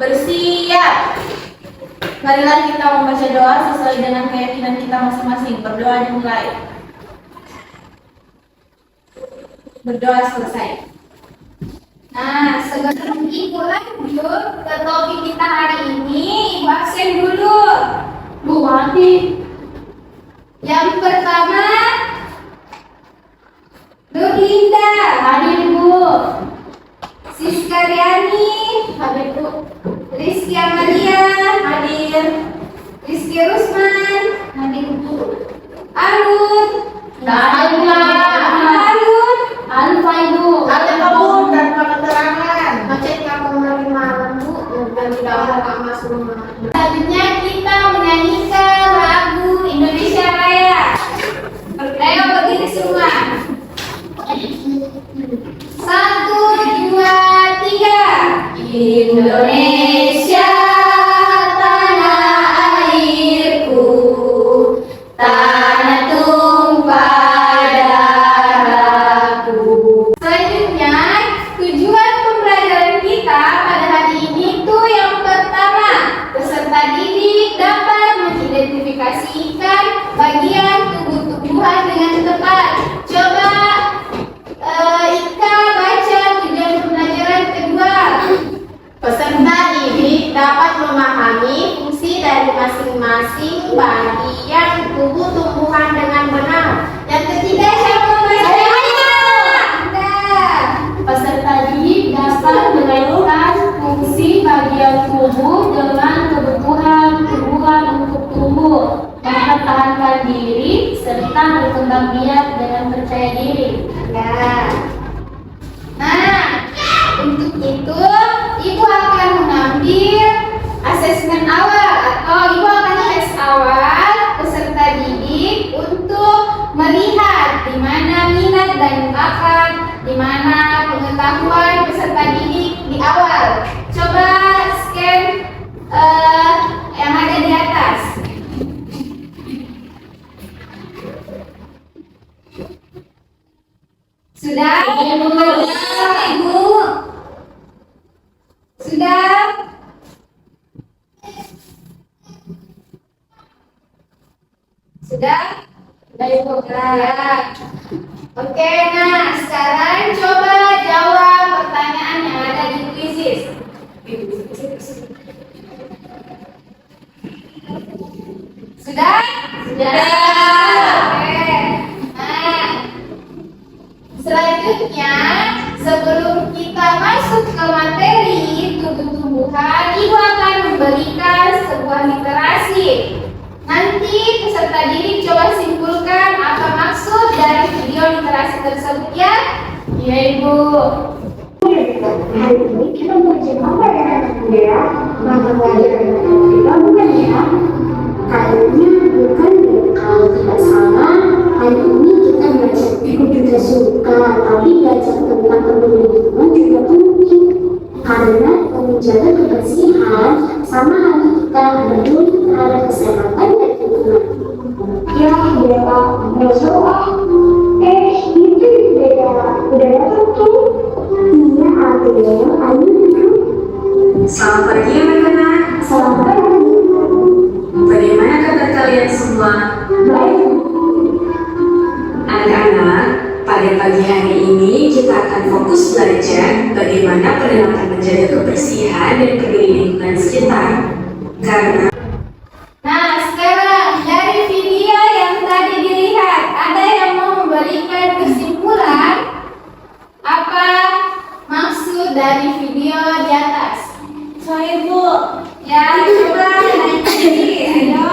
Bersiap. Marilah kita membaca doa sesuai dengan keyakinan kita masing-masing. Berdoa dimulai. Berdoa selesai. Nah, sebelum Ibu lanjut ke topik kita hari ini, Ibu absen dulu. Bu Wati. Yang pertama, Nurlinda. Hadir Bu. Siska Riani. Hadir Bu. Rizky Amalia. Hadir. Rizky Rusman. Hadir Bu. Arun. Alfa. Arun. Alfa Ibu. Ada kamu tanpa keterangan. Macet kamu hari malam Bu, dan tidak mau masuk rumah. Selanjutnya kita menyanyikan lagu Indonesia Raya. Ayo berdiri semua. 1, 2, 3. Indonesia tanah airku, tanah tumpah darahku. Selanjutnya, tujuan pembelajaran kita pada hari ini tuh yang pertama, peserta didik dapat mengidentifikasikan bagian tubuh-tubuhan dengan tepat. Coba Ika baca tujuan pembelajaran kedua. Peserta didik dapat memahami fungsi dari masing-masing bagian tubuh tumbuhan dengan benar. Yang ketiga, siapa membacanya? Peserta didik dapat menentukan fungsi bagian tubuh dengan kebutuhan tubuhan untuk tumbuh, mempertahankan diri, serta berkembang biak dengan percaya diri. Ya. Nah, untuk itu Ibu akan mengambil asesmen awal atau Ibu akan tes awal peserta didik untuk melihat di mana minat dan bakat, di mana pengetahuan peserta didik di awal. Coba scan yang ada di atas. Sudah? Ibu? Sudah? Sudah? Sudah Ibu. Ya. Oke, nah sekarang coba jawab pertanyaan yang ada di kuisis. Sudah? Sudah. Oke. Nah, selanjutnya, sebelum kita masuk ke materi tubuh-tumbuhan, Ibu akan memberikan sebuah literasi. Nanti peserta didik coba simpulkan apa maksud dari video literasi tersebut ya. Iya Ibu. Hari ini kita belajar apa ya anak muda? Maka pelajaran kita bukan ya? Kayaknya bukan deh. Kalau tidak salah, hari ini kita belajar aku juga suka, tapi belajar tentang peduli lingkungan juga penting. Karena menjaga kebersihan sama halnya kita peduli terhadap kesehatan dan lingkungan. Ya, Bella, nggak salah. Itu Bella, udah datang tuh. Iya, Adel, ayo duduk. Selamat pagi anak-anak. Selamat pagi. Bagaimana kabar kalian semua? Baik. Anak-anak, pada pagi hari ini kita akan fokus belajar bagaimana penerapan menjaga kebersihan dan peduli lingkungan sekitar. Karena Nah, sekarang dari video yang tadi dilihat, ada yang mau memberikan kesimpulan apa maksud dari video di atas? Saya Bu. Ya, coba nanti, ayo.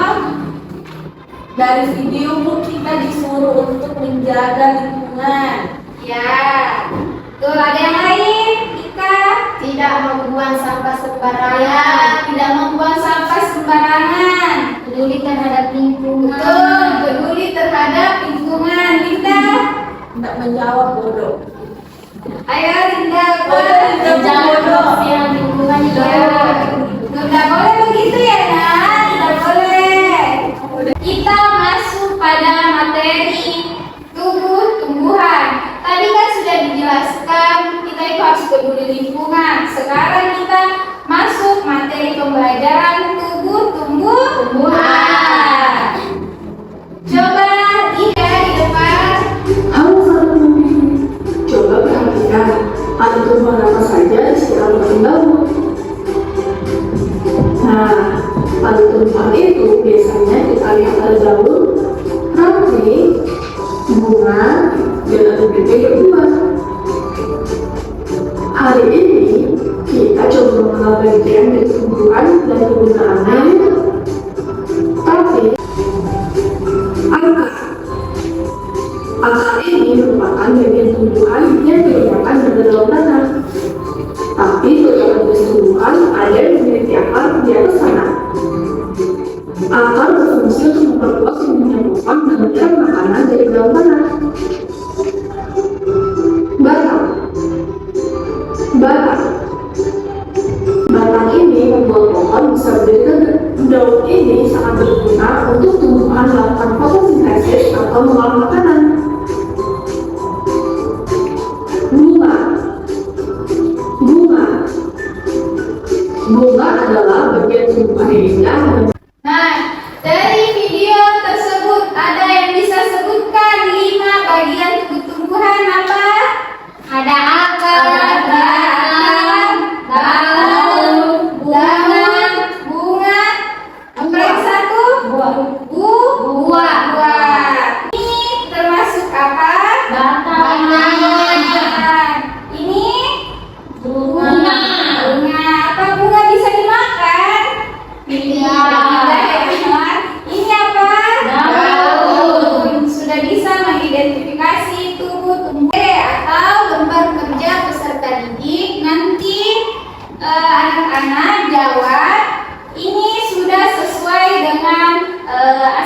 Dari video Bu kita disuruh untuk menjaga lingkungan. Ya, tuh ada yang lain, Ika. Tidak membuang sampah Ya, sembarangan. tidak membuang sampah sembarangan. Peduli terhadap lingkungan. Betul, peduli terhadap lingkungan. Linda, Tidak menjawab bodoh. ayo Linda, Menjaga kebersihan lingkungan Ya, nggak boleh begitu ya, Nak. Tidak boleh. Kita masuk pada materi tumbuh-tumbuhan. Tadi kan sudah dijelaskan kita itu harus peduli lingkungan. Sekarang kita masuk materi pada tumbuhan itu biasanya kita lihat ada daun, ranting, bunga, dan ada bibit berbuah. Hari ini kita coba mengenal bagian dari tumbuhan dan kegunaannya. Tapi akar ini merupakan bagian tumbuhan yang digunakan dalam tanah. Tapi beberapa jenis tumbuhan ada yang memiliki akar di atas tanah. Akar berfungsi untuk memperluas dan menyambungkan dan menyerap makanan dari dalam tanah. Batang ini membuat pohon bisa berdiri tegak. Daun ini sangat berguna untuk tumbuhan melakukan fotosintesis atau mengolah makanan. Bunga adalah bagian tumbuhan yang indah. Nah, dari video tersebut ada yang bisa sebutkan 5 bagian tumbuhan apa? Ada akar, daun, bunga, apa yang satu? Buah. Ini termasuk apa? batang, Ini bunga, Apa bunga bisa dimakan? Tidak. Ini apa? daun. Sudah bisa mengidentifikasi tumbuh-tumbuh atau lembar kerja peserta didik. Nanti anak-anak jawab. Ini sudah sesuai dengan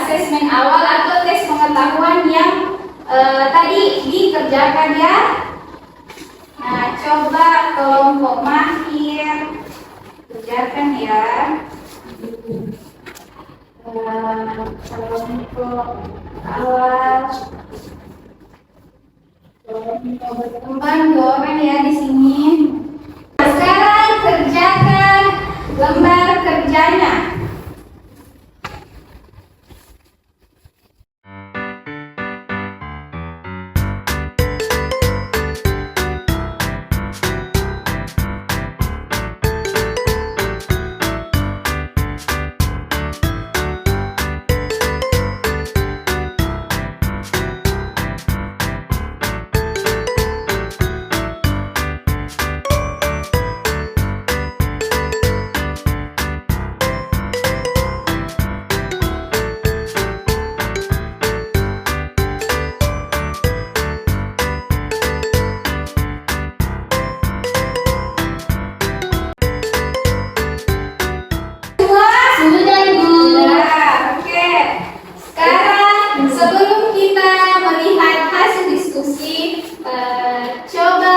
asesmen awal atau tes pengetahuan yang tadi dikerjakan ya. Nah, coba kelompok mahir kerjakan ya. Kelompok awal, kelompok berkembang 2 orang ya di sini. Sekarang kerjakan lembar kerjanya. Sudah, Bu. Oke. Sekarang sebelum kita melihat hasil diskusi, coba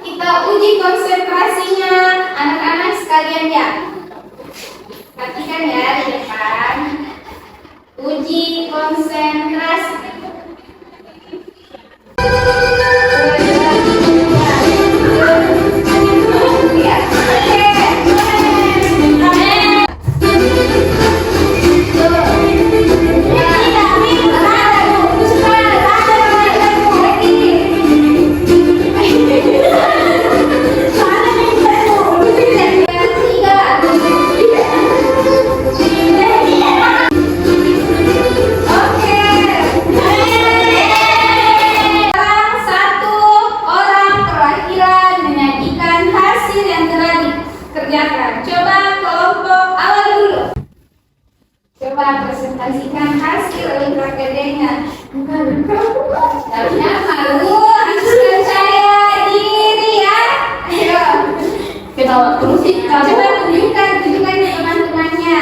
kita uji konsentrasinya anak-anak sekalian ya. Perhatikan ya di depan. Uji konsentrasi. Coba kelompok awal dulu. Coba presentasikan hasil lembar kerjanya. Tapi malu, harus percaya diri ya. Ayo. Ketawa terus sih kamu. Coba tunjukkan ke teman-temannya.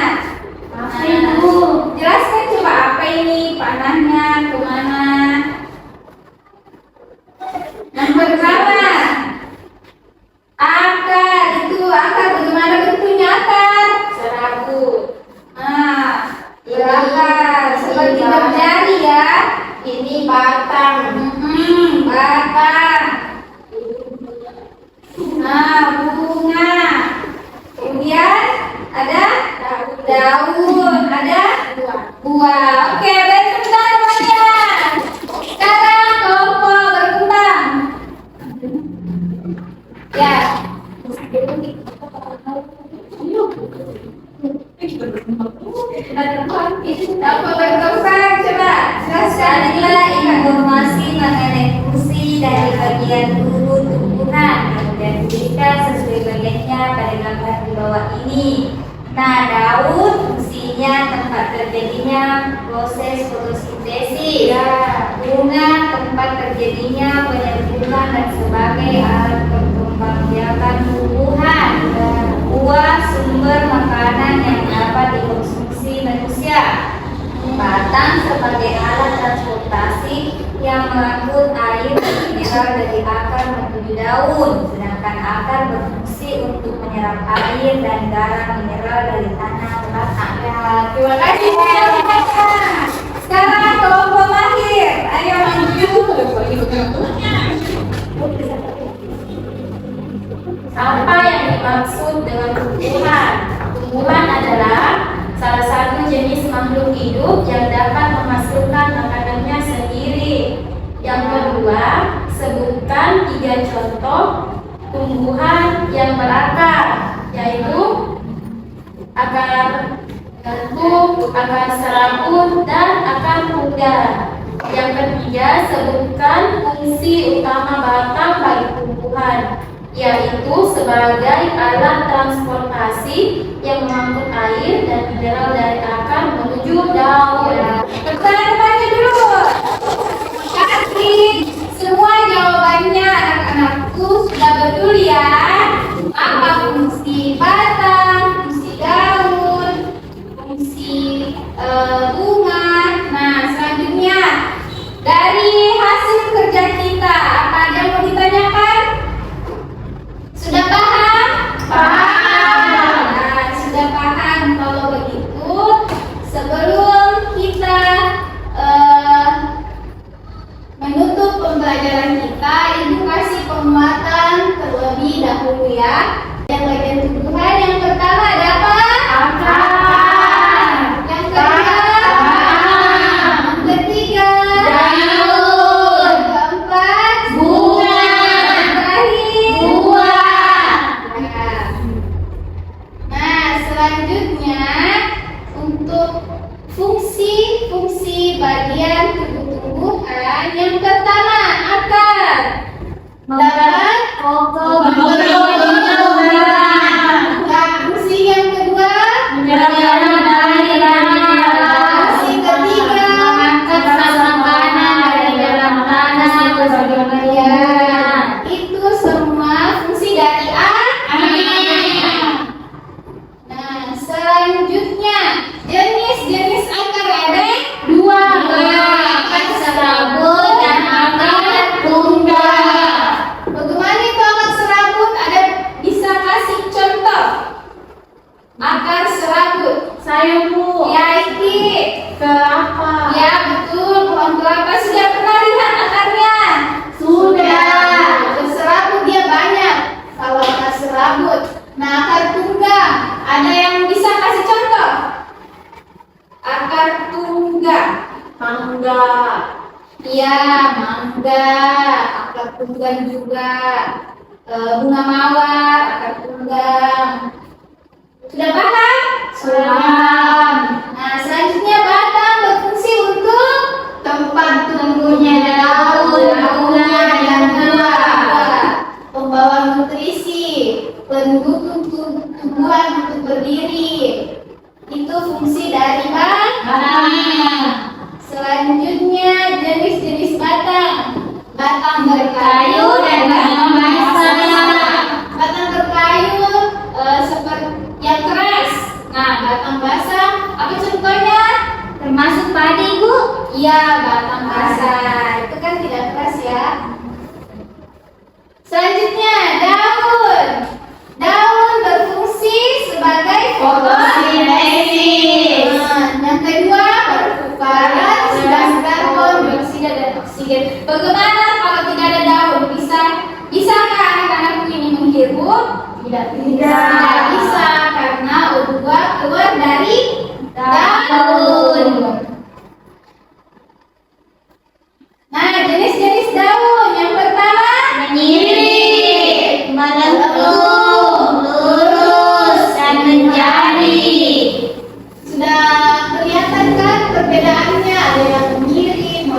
Apa itu? Jelaskan coba apa ini panahnya kemana. Yang pertama, akar itu akar bagaimana bentuknya akar? Serabut. Nah, berakar seperti berjari ya. Ini batang. Batang. Nah, bunga. Kemudian ada daun, ada buah. Oke, berkembang semuanya. Sekarang kelompok berkembang. Ya. Carilah informasi mengenai fungsi dari bagian tubuh tumbuhan. Kemudian tuliskan sesuai bagiannya pada gambar di bawah ini. Nah, daun fungsinya tempat terjadinya proses fotosintesis. Bunga tempat terjadinya penyerbukan dan sebagai alat perkembangbiakan tumbuhan. Buah sumber makanan yang dapat dikonsumsi manusia. Batang sebagai alat transportasi yang mengangkut air dan mineral dari akar menuju daun, sedangkan akar berfungsi untuk menyerap air dan garam mineral dari tanah belakang. Ya, terima kasih semuanya. Sekarang kelompok akhir, ayo maju. Apa yang dimaksud dengan tumbuhan? Tumbuhan adalah salah satu jenis makhluk hidup yang dapat menghasilkan makanannya sendiri. Yang kedua, sebutkan 3 contoh tumbuhan yang berakar, yaitu akar gantung, akar serabut, dan akar tunggal. Yang ketiga, sebutkan fungsi utama batang bagi tumbuhan, yaitu sebagai alat transportasi yang mengangkut air dan mineral dari akar menuju daun. Pertanyaan dulu. Kasih semua jawabannya anak-anakku sudah betul ya. Apa fungsi batang, fungsi daun, fungsi bunga. Nah, selanjutnya dari hasil kerja kita apa ada yang mau ditanyakan? Sudah paham? Paham. Nah, sudah paham. Kalau begitu, sebelum kita menutup pembelajaran kita, Ibu kasih penguatan terlebih dahulu ya. Yang bagian tumbuhan yang pertama ada apa? Akar. Yang kedua? Yang ketiga? Daun. Yang keempat? Bunga. Yang terakhir? Buah. Nah, selanjutnya untuk fungsi bagian tubuh tumbuhan yang pertama akar dapat pokok fungsi yang kedua fungsi ketiga mengangkat makanan dari dalam tanah ke bagian itu semua fungsi dari akar. Nah, selanjutnya jenis akar ada 2, akar serabut dan akar tunggal. Bagaimana itu akar serabut? Ada bisa kasih contoh? Akar serabut. Saya Bu, Ya, Iki. kelapa. Ya, betul. Pohon kelapa sudah pernah lihat akarnya? Sudah. Akar serabut dia banyak. Kalau akar serabut. Nah, akar tunggal. Ada yang bisa kasih contoh? Akar tunggal. Mangga. Iya, mangga, akar tunggal juga. Bunga mawar, akar tunggal. Sudah paham? Paham. Nah, selanjutnya batang berfungsi untuk tempat tumbuhnya daun, bunga, dan buah. Pembawa nutrisi, pendukung tumbuhan untuk berdiri. Itu fungsi dari batang. Selanjutnya jenis-jenis batang. Batang berkayu dan batang basah. Batang berkayu seperti yang keras. Nah, batang basah apa contohnya? Termasuk padi Bu. Iya, batang basah. Itu kan tidak keras ya. Selanjutnya daun. Daun berfungsi sebagai fotosintesis. Yang kedua pertukaran gas karbon dioksida dan oksigen. Bagaimana kalau tidak ada daun? Bisakah anak-anakku ini menghirup? Tidak bisa karena O2 keluar dari daun. Nah, jenis-jenis daun yang pertama Menyirip, melengkung, lurus, dan menjadi. sudah kelihatan kan perbedaannya, ada yang mirip,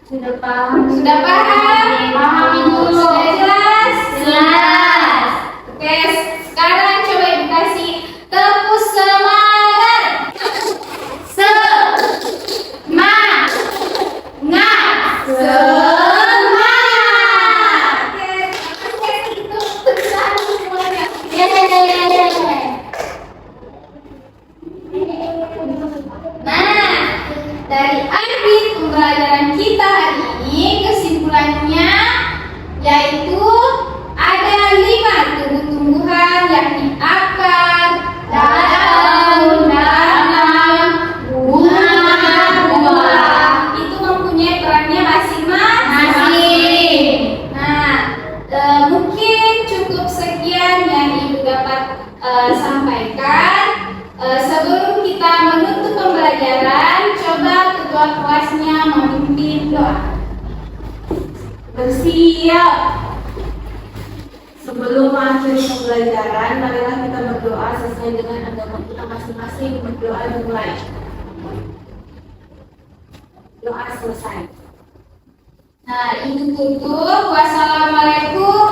Sudah paham? Sudah paham? Paham, Ibu. Sudah jelas? Jelas. Oke, sekarang coba Ibu kasih tepuk semangat. Semangat. Semangat. Oke, itu bersama semuanya. Nah, dari akhir pembelajaran kita hari ini kesimpulannya yaitu ada 5 tumbuh-tumbuhan yakni akar, daun, tanam, bunga, buah. Itu mempunyai perannya masing-masing. Nah, mungkin cukup sekian yang Ibu dapat sampaikan. Sebelum kita menutup pembelajaran, coba ketua kelasnya memimpin doa. Bersiap. Sebelum mengakhiri pembelajaran, marilah kita berdoa sesuai dengan agama kita masing-masing. Berdoa dimulai. Doa selesai. Nah, Ibu tutup. Wassalamualaikum